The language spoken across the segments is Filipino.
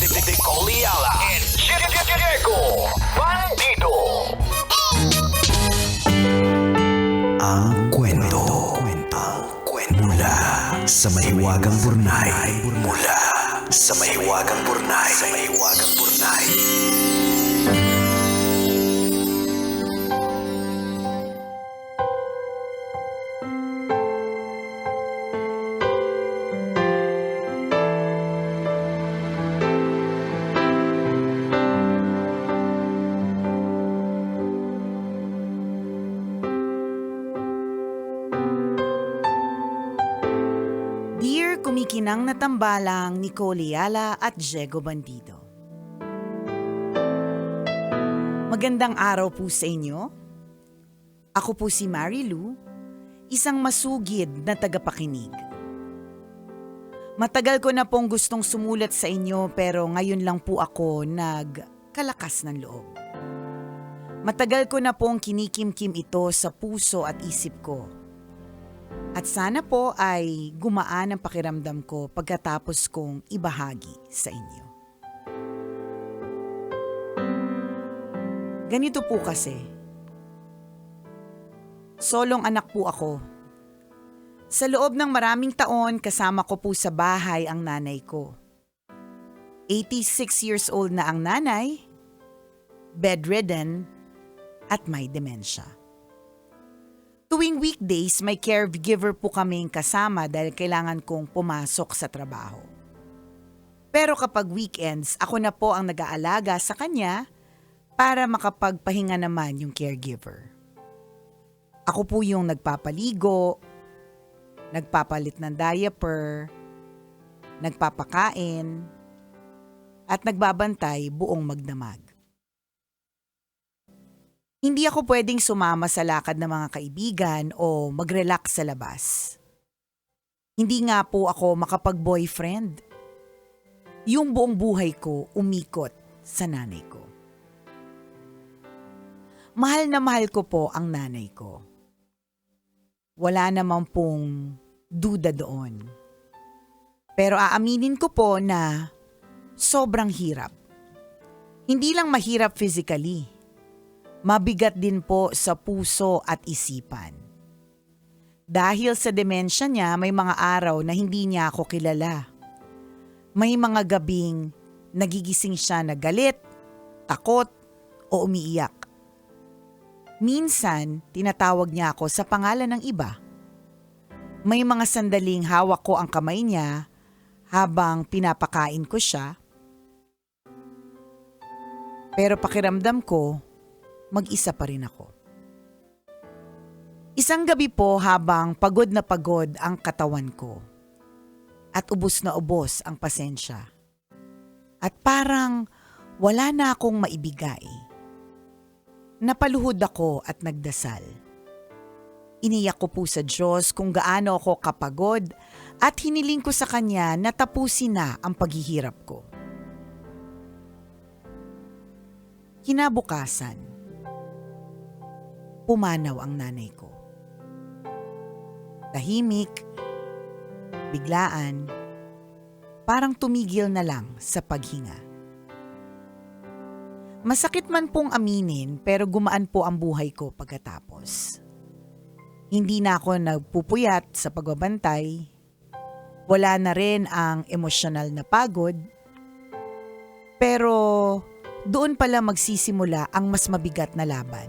Nicole Yala and Diego Bandido. Ang kwento. Mula sa mahiwagang burnay. Mula sa mahiwagang burnay. Dear kumikinang na tambalang Nicole Yala at Diego Bandido. Magandang araw po sa inyo. Ako po si Marilu, isang masugid na tagapakinig. Matagal ko na pong gustong sumulat sa inyo pero ngayon lang po ako nagkalakas ng loob. Matagal ko na pong kinikimkim ito sa puso at isip ko. At sana po ay gumaan ang pakiramdam ko pagkatapos kong ibahagi sa inyo. Ganito po kasi. Solong anak po ako. Sa loob ng maraming taon, kasama ko po sa bahay ang nanay ko. 86 years old na ang nanay, bedridden, at may demensya. Tuwing weekdays, may caregiver po kaming kasama dahil kailangan kong pumasok sa trabaho. Pero kapag weekends, ako na po ang nag-aalaga sa kanya para makapagpahinga naman yung caregiver. Ako po yung nagpapaligo, nagpapalit ng diaper, nagpapakain, at nagbabantay buong magdamag. Hindi ako pwedeng sumama sa lakad ng mga kaibigan o mag-relax sa labas. Hindi nga po ako makapag-boyfriend. Yung buong buhay ko umikot sa nanay ko. Mahal na mahal ko po ang nanay ko. Wala naman pong duda doon. Pero aaminin ko po na sobrang hirap. Hindi lang mahirap physically. Mabigat din po sa puso at isipan. Dahil sa demensya niya, may mga araw na hindi niya ako kilala. May mga gabing nagigising siya na galit, takot, o umiiyak. Minsan, tinatawag niya ako sa pangalan ng iba. May mga sandaling hawak ko ang kamay niya habang pinapakain ko siya. Pero pakiramdam ko, mag-isa pa rin ako. Isang gabi po habang pagod na pagod ang katawan ko at ubos na ubos ang pasensya. At parang wala na akong maibigay. Napaluhod ako at nagdasal. Iniyak ko po sa Diyos kung gaano ako kapagod at hiniling ko sa Kanya na tapusin na ang paghihirap ko. Kinabukasan, pumanaw ang nanay ko. Tahimik, biglaan, parang tumigil na lang sa paghinga. Masakit man pong aminin pero gumaan po ang buhay ko pagkatapos. Hindi na ako nagpupuyat sa pagbabantay. Wala na rin ang emosyonal na pagod. Pero doon pala magsisimula ang mas mabigat na laban.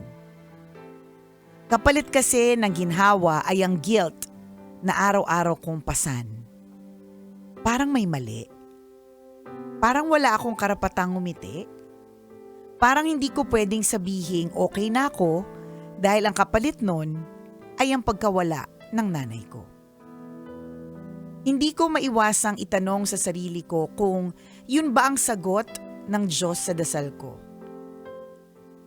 Kapalit kasi ng ginhawa ay ang guilt na araw-araw kong pasan. Parang may mali. Parang wala akong karapatang ngumiti. Parang hindi ko pwedeng sabihing okay na ako dahil ang kapalit nun ay ang pagkawala ng nanay ko. Hindi ko maiwasang itanong sa sarili ko kung yun ba ang sagot ng Diyos sa dasal ko.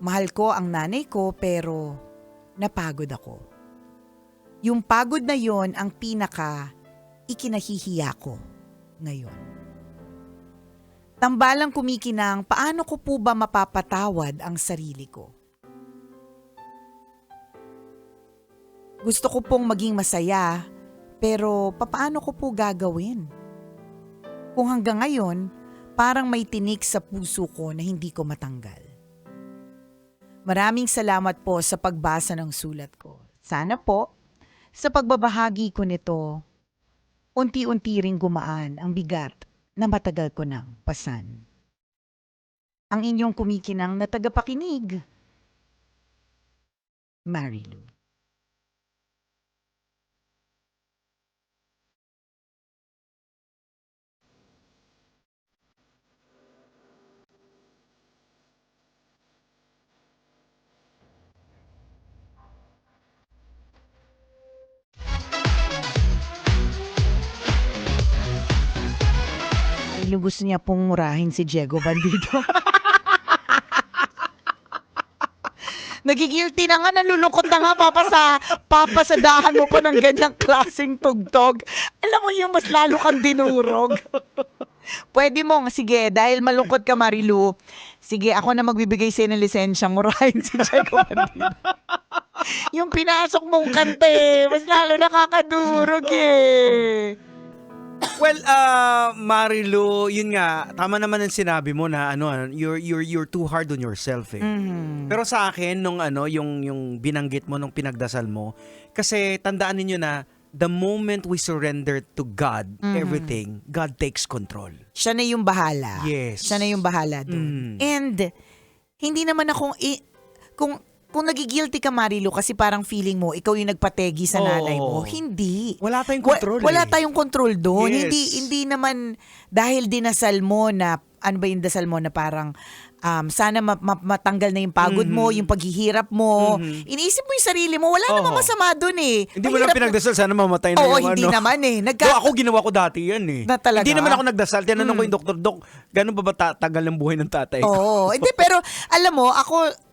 Mahal ko ang nanay ko pero napagod ako. Yung pagod na yon ang ikinahihiya ko ngayon. Tambalang kumikinang, paano ko po ba mapapatawad ang sarili ko? Gusto ko pong maging masaya, pero papaano ko po gagawin? Kung hanggang ngayon, parang may tinik sa puso ko na hindi ko matanggal. Maraming salamat po sa pagbasa ng sulat ko. Sana po, sa pagbabahagi ko nito, unti-unti ring gumaan ang bigat na matagal ko nang pasan. Ang inyong kumikinang na tagapakinig, Marilu. Gusto niya pong murahin si Diego Bandido. Nagigilty na nga, nalulungkot na nga, papasadahan mo pa ng ganyang klaseng tugtog. Alam mo yung mas lalo kang dinurog. Pwede mo, sige, dahil malungkot ka, Marilu, sige, ako na magbibigay sa'yo ng lisensyang murahin si Diego Bandido. Yung pinasok mong kante, mas lalo nakakadurog eh. Well, Marilu, yun nga, tama naman ang sinabi mo na you're too hard on yourself eh. Pero sa akin yung binanggit mo nung pinagdasal mo, kasi tandaan niyo na the moment we surrender to God, everything, God takes control. Siya na yung bahala. Yes. Siya na yung bahala doon. And hindi naman akong kung nagigilty ka, Marilu, kasi parang feeling mo, ikaw yung nagpategi sa nanay mo. Hindi. Wala tayong control Wala tayong control doon. Yes. Hindi naman dahil dinasal mo na, ano ba yung dasal mo na parang, sana matanggal na yung pagod mo, yung paghihirap mo. Iniisip mo yung sarili mo, wala namang masama doon eh. Hindi mo lang pinagdasal, sana mamatay na Oo, yung hindi naman eh. Ako ginawa ko dati yan eh. Na talaga? Hindi naman ako nagdasal. Tinanong ko yung doktor, Dok, gano'n ba tagal ng buhay ng tatay ko? Oo. Hindi, pero alam mo, ako,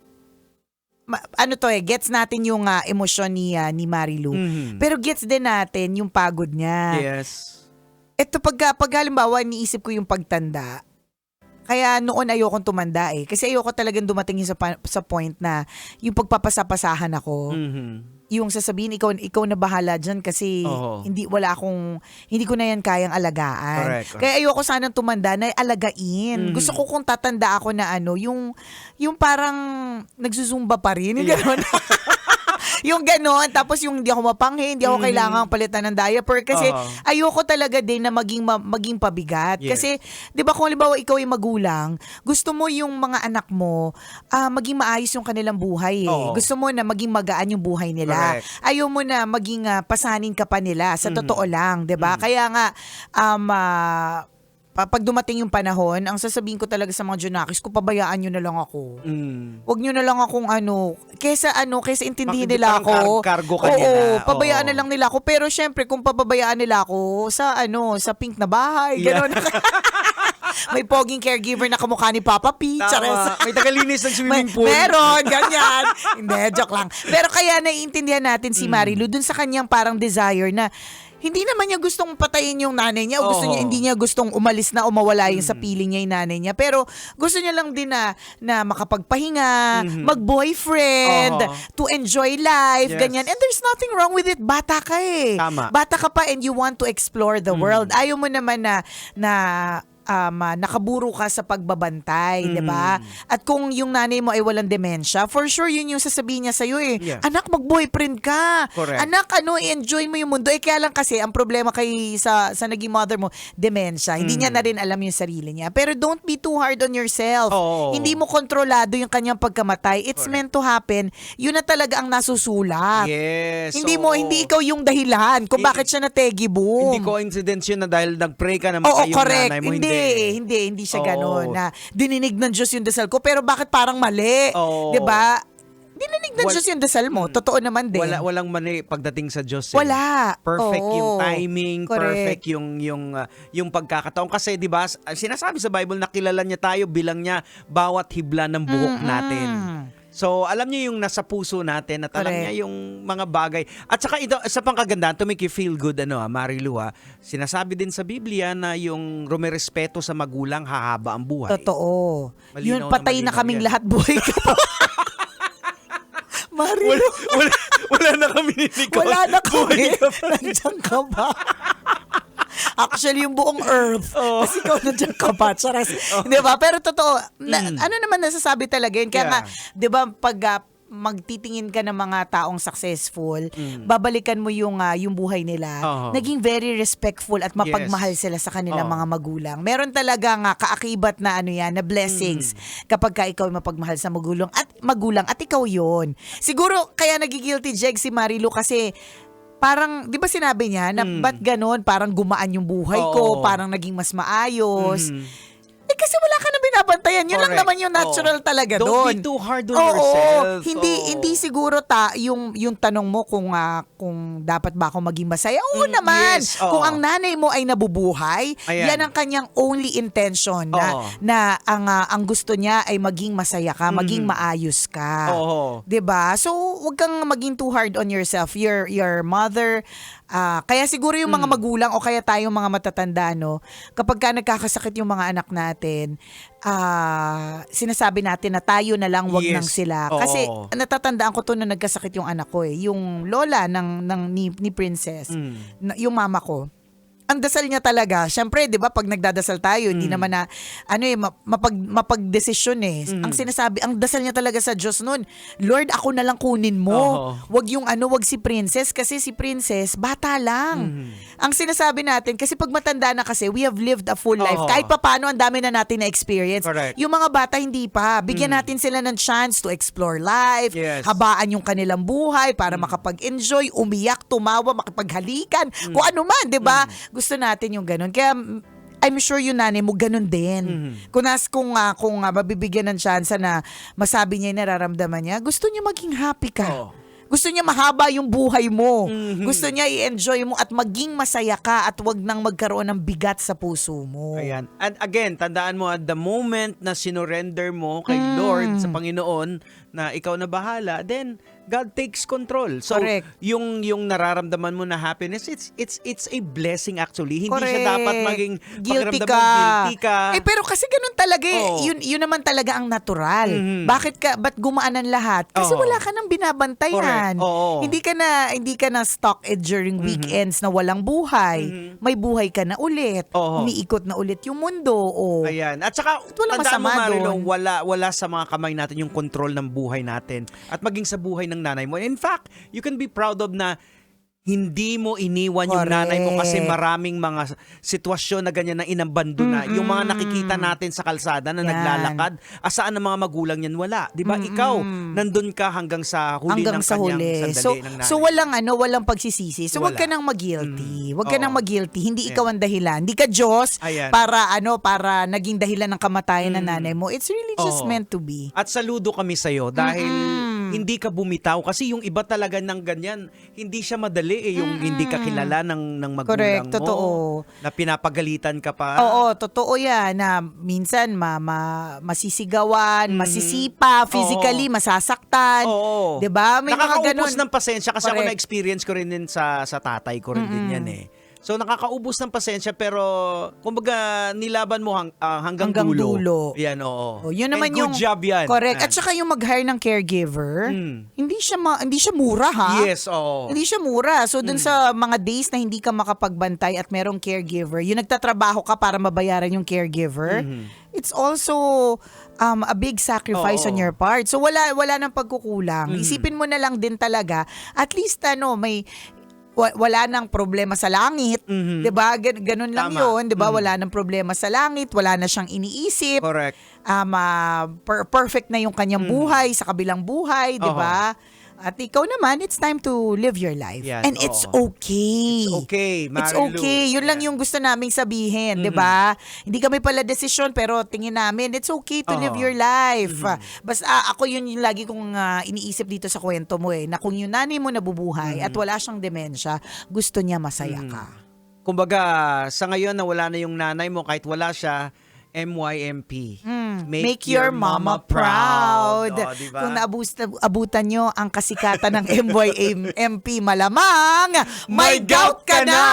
gets natin yung emosyon ni Marilu. Pero gets din natin yung pagod niya. Yes. Ito pag halimbawa, niisip ko yung pagtanda. Kaya noon ayokong tumanda eh. Kasi ayoko talagang dumating yung sa point na yung pagpapasapasahan ako. Yung sasabihin, ikaw na bahala dyan kasi hindi ko na yan kayang alagaan. Correct. Kaya ayoko sanang tumanda na alagain. Gusto ko kung tatanda ako na yung parang nagsusumba pa rin. Yung gano'n. Yung gano'n. Tapos yung hindi ako mapanghi, hindi ako kailangang palitan ng diaper. Kasi ayoko talaga din na maging pabigat. Yes. Kasi, di ba kung halimbawa ikaw ay magulang, gusto mo yung mga anak mo, maging maayos yung kanilang buhay eh. Gusto mo na maging magaan yung buhay nila. Correct. Ayaw mo na maging pasanin ka pa nila. Sa totoo lang, di ba? Kaya nga, pag dumating yung panahon, ang sasabihin ko talaga sa mga Junakis ko, pabayaan nyo na lang ako. Huwag nyo na lang akong kesa intindihin nila ako. Kargo ka Oo, nila. pabayaan na lang nila ako. Pero syempre, kung pababayaan nila ako sa pink na bahay, gano'n. May poging caregiver na kamukha ni Papa P. Tama. May tagalinis ng swimming pool. Meron, ganyan. Hindi, joke lang. Pero kaya naiintindihan natin si Marilu dun sa kanyang parang desire na hindi naman niya gustong patayin yung nanay niya o hindi niya gustong umalis na o mawala yung sa piling niya yung nanay niya. Pero gusto niya lang din na makapagpahinga, mag-boyfriend, to enjoy life, ganyan. And there's nothing wrong with it. Bata ka eh. Tama. Bata ka pa and you want to explore the world. Ayaw mo naman na nakaburo ka sa pagbabantay, di ba? At kung yung nanay mo ay walang demensya, for sure yun yung sasabihin niya sa'yo eh. Yeah. Anak, mag-boyfriend ka. Correct. Anak, enjoy mo yung mundo. Kaya lang kasi, ang problema sa naging mother mo, demensya. Hindi niya na rin alam yung sarili niya. Pero don't be too hard on yourself. Hindi mo kontrolado yung kanyang pagkamatay. It's meant to happen. Yun na talaga ang nasusulat. Yes. Hindi ikaw yung dahilan kung bakit siya nategi boom. Hindi coincidence yun na dahil nag-pray ka na matay yung correct. nanay mo. Hindi siya gano'n na dininig ng Diyos yung dasal ko pero bakit parang mali? 'Di ba? Dininig ng Diyos yung dasal mo. Totoo naman din. Walang mali pagdating sa Diyos. Wala. Perfect yung timing, correct. perfect yung pagkakataon kasi 'di ba? Sinasabi sa Bible na kilala niya tayo bilang niya bawat hibla ng buhok natin. So, alam niyo yung nasa puso natin at alam niya yung mga bagay. At saka ito, sa pangkagandaan, to make you feel good, Marilu, sinasabi din sa Biblia na yung rumerespeto sa magulang, hahaba ang buhay. Totoo. Malinaw Yun, patay na malinaw kaming yan. lahat, buhay ka pa. Marilu. Wala na kami ni Nicole. Wala na kami. Buhay ka pa. Nandiyan ka ba? Actually, yung buong earth. Tapos ikaw nandiyan ka pa. Charas. Di ba? Pero totoo, ano naman nasasabi talaga yun? Kaya nga, di ba, pag magtitingin ka ng mga taong successful, babalikan mo yung buhay nila. Naging very respectful at mapagmahal sila sa kanilang mga magulang. Meron talaga nga kaakibat na na blessings kapag ka ikaw ay mapagmahal sa magulang at ikaw yon. Siguro kaya nagigilty jeg si Marilu kasi parang, di ba sinabi niya na ba't ganon, parang gumaan yung buhay ko, parang naging mas maayos. Kasi wala ka na binabantayan. Yun lang naman yung natural talaga doon. Don't be too hard on yourself. Hindi siguro yung tanong mo kung dapat ba ako maging masaya. Oo naman. Yes, kung ang nanay mo ay nabubuhay, yan ang kanyang only intention na ang gusto niya ay maging masaya ka, maging maayos ka. 'Di ba? So, wag kang maging too hard on yourself. Your mother, kaya siguro yung mga magulang o kaya tayong mga matatanda, no, kapag ka nagkakasakit yung mga anak natin, sinasabi natin na tayo na lang, wag nang sila. Kasi natatandaan ko to na nagkasakit yung anak ko yung lola ni Princess, yung mama ko. Ang dasal niya talaga, syempre, 'di ba, pag nagdadasal tayo, hindi naman na mapagdesisyon Ang sinasabi, ang dasal niya talaga sa Diyos noon, Lord, ako na lang kunin mo. Wag wag si Princess kasi si Princess bata lang. Ang sinasabi natin kasi pag matanda na kasi, we have lived a full life. Kahit papaano ang dami na natin na experience. Correct. Yung mga bata hindi pa. Bigyan natin sila ng chance to explore life, habaan yung kanilang buhay para makapag-enjoy, umiyak, tumawa, makipaghalikan, kung ano man, 'di ba? Gusto natin yung ganun. Kaya I'm sure yung nanay mo ganun din. Kung mabibigyan ng chance na masabi niya yung nararamdaman niya, gusto niya maging happy ka. Gusto niya mahaba yung buhay mo. Gusto niya i-enjoy mo at maging masaya ka at wag nang magkaroon ng bigat sa puso mo. Ayan. And again, tandaan mo at the moment na sinurrender mo kay Lord sa Panginoon na ikaw na bahala, then God takes control. So, Correct. yung nararamdaman mo na happiness, it's a blessing actually. Hindi Correct. siya dapat maging guilty pakiramdam ka. mo, guilty ka. Pero kasi ganun talaga Yun naman talaga ang natural. Ba't gumaan ang lahat? Kasi wala ka nang binabantayan. Hindi ka na stock during weekends na walang buhay. May buhay ka na ulit. Umiikot na ulit yung mundo. Ayan. At saka, walang tandaan mo, masama Marilo, doon. wala sa mga kamay natin yung control ng buhay natin. At maging sa buhay ng nanay mo. In fact, you can be proud of na hindi mo iniwan yung nanay mo kasi maraming mga sitwasyon na ganyan na inabando na. Yung mga nakikita natin sa kalsada na naglalakad, asaan ang mga magulang yan? Wala. Di ba? Ikaw, nandun ka hanggang sa huli ng kanyang sandali ng nanay. So walang pagsisisi. So wag ka nang mag-guilty. Wag ka nang mag-guilty. Hindi ikaw ang dahilan. Hindi ka Diyos para naging dahilan ng kamatayan ng nanay mo. It's really just meant to be. At saludo kami sa'yo dahil hindi ka bumitaw. Kasi yung iba talaga ng ganyan, hindi siya madali yung hindi ka kilala ng magulang Correct, mo. totoo. Na pinapagalitan ka pa. Oo, totoo yan. Na minsan masisigawan, masisipa, physically, masasaktan. Oo. 'Di ba? May mga ganun. Nakakaubos ng pasensya kasi ako Correct. na-experience ko rin din sa tatay ko rin din yan So nakakaubos ng pasensya pero kumbaga nilaban mo hanggang dulo. Yan, oo. Yun naman And good job yan. Correct. Yan. At saka yung mag-hire ng caregiver, hindi siya mura ha. Yes, oo. Hindi siya mura. So dun sa mga days na hindi ka makapagbantay at merong caregiver, yung nagtatrabaho ka para mabayaran yung caregiver, it's also a big sacrifice on your part. So wala nang pagkukulang. Isipin mo na lang din talaga, at least may wala nang problema sa langit, 'di ba? Ganun lang Tama. 'yun, 'di ba? Wala nang problema sa langit, wala na siyang iniisip. Correct. Perfect na yung kanyang buhay sa kabilang buhay, 'di ba? At ikaw naman, it's time to live your life. Yan, And it's okay. It's okay, It's Marilu. okay. Yun lang yung gusto naming sabihin, 'di ba? Hindi kami pala desisyon pero tingin namin it's okay to live your life. Basta ako yun yung lagi kong iniisip dito sa kwento mo na kung yung nanay mo nabubuhay at wala siyang demensya, gusto niya masaya ka. Kumbaga, sa ngayon na wala na yung nanay mo, kahit wala siya, MYMP. Make your mama proud. Oh, diba? Kung naabutan nyo ang kasikatan ng MYMP, malamang may gout ka na.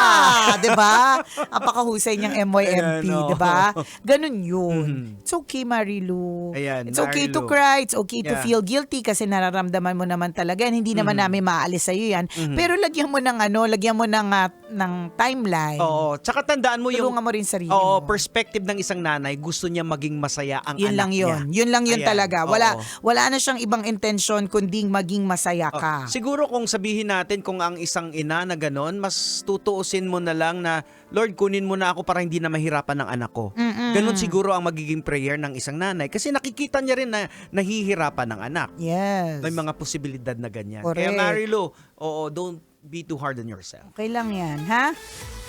Diba? Ang pakahusay niyang MYMP. Ayan, oh. Diba? Ganun yun. It's okay, Marilu. Ayan, It's okay to Marilu. cry. It's okay to Yeah. feel guilty kasi nararamdaman mo naman talaga. Hindi naman namin maalis sa'yo yan. Pero lagyan mo ng lagyan mo ng timeline. Oo. Tsaka tandaan mo yung Tulungan mo rin sarili Oo, mo. perspective ng isang nanay, gusto niya maging masaya ang Yun anak lang yun. niya. Yun lang yun Ayan, talaga. oo. Wala na siyang ibang intensyon kundi maging masaya ka. Siguro kung sabihin natin kung ang isang ina na ganon, mas tutuusin mo na lang na, Lord, kunin mo na ako para hindi na mahirapan ng anak ko. Ganon siguro ang magiging prayer ng isang nanay. Kasi nakikita niya rin na nahihirapan ng anak. Yes. May mga posibilidad na ganyan. Correct. Kaya Marilu, don't be too hard on yourself. Okay lang yan, ha?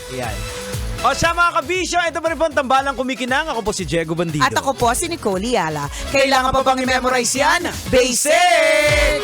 Ayan. O siya mga kabisyo, ito pa rin po ang tambalang kumikinang. Ako po si Diego Bandido. At ako po si Nicole Yala. Kailangan pa bang i-memorize yan? Basic!